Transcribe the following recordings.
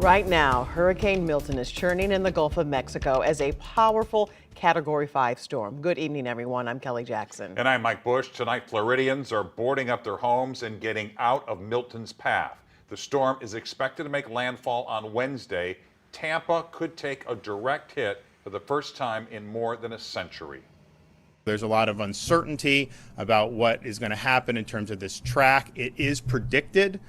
Right now, Hurricane Milton is churning in the Gulf of Mexico as a powerful Category 5 storm. Good evening, everyone. I'm Kelly Jackson. And I'm Mike Bush. Tonight, Floridians are boarding up their homes and getting out of Milton's path. The storm is expected to make landfall on Wednesday. Tampa could take a direct hit for the first time in more than a century. There's a lot of uncertainty about what is going to happen in terms of this track. It is predicted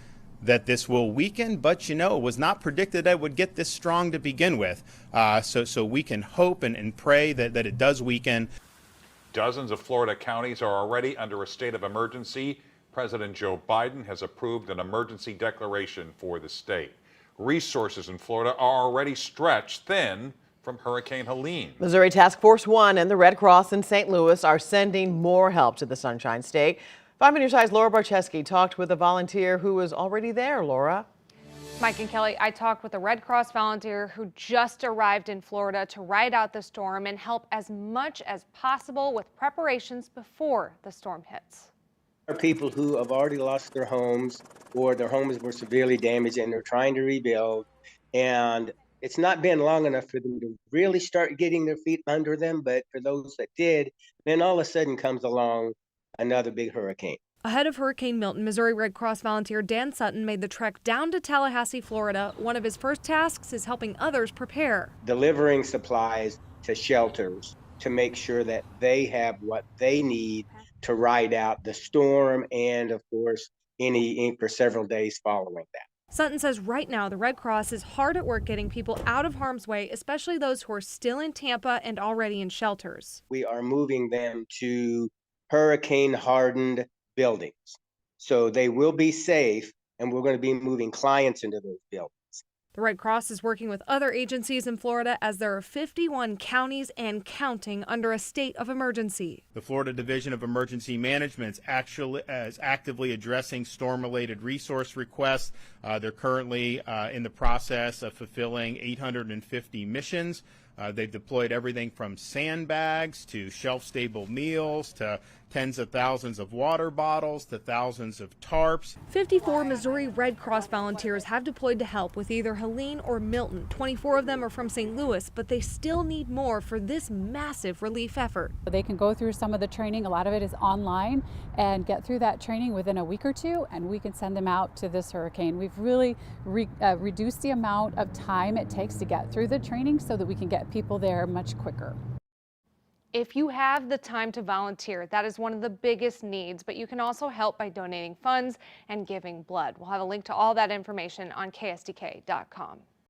that this will weaken, but it was not predicted that it would get this strong to begin with. So we can hope and pray that it does weaken. Dozens of Florida counties are already under a state of emergency. President Joe Biden has approved an emergency declaration for the state. Resources in Florida are already stretched thin from Hurricane Helene. Missouri Task Force 1 and the Red Cross in St. Louis are sending more help to the Sunshine State. 5 News High's Laura Barcheski talked with a volunteer who was already there. Laura. Mike and Kelly, I talked with a Red Cross volunteer who just arrived in Florida to ride out the storm and help as much as possible with preparations before the storm hits. There are people who have already lost their homes or their homes were severely damaged and they're trying to rebuild. And it's not been long enough for them to really start getting their feet under them. But for those that did, then all of a sudden comes along another big hurricane. Ahead of Hurricane Milton, Missouri Red Cross volunteer Dan Sutton made the trek down to Tallahassee, Florida. One of his first tasks is helping others prepare. Delivering supplies to shelters to make sure that they have what they need to ride out the storm and, of course, any for several days following that. Sutton says right now the Red Cross is hard at work getting people out of harm's way, especially those who are still in Tampa and already in shelters. We are moving them to hurricane-hardened buildings. So they will be safe, and we're going to be moving clients into those buildings. The Red Cross is working with other agencies in Florida as there are 51 counties and counting under a state of emergency. The Florida Division of Emergency Management is actively addressing storm-related resource requests. They're currently in the process of fulfilling 850 missions. They've deployed everything from sandbags to shelf-stable meals to tens of thousands of water bottles to thousands of tarps. 54 Missouri Red Cross volunteers have deployed to help with either Helene or Milton. 24 of them are from St. Louis, but they still need more for this massive relief effort. They can go through some of the training. A lot of it is online and get through that training within a week or two, and we can send them out to this hurricane. We've really reduced the amount of time it takes to get through the training so that we can get people there much quicker. If you have the time to volunteer, that is one of the biggest needs, but you can also help by donating funds and giving blood. We'll have a link to all that information on ksdk.com.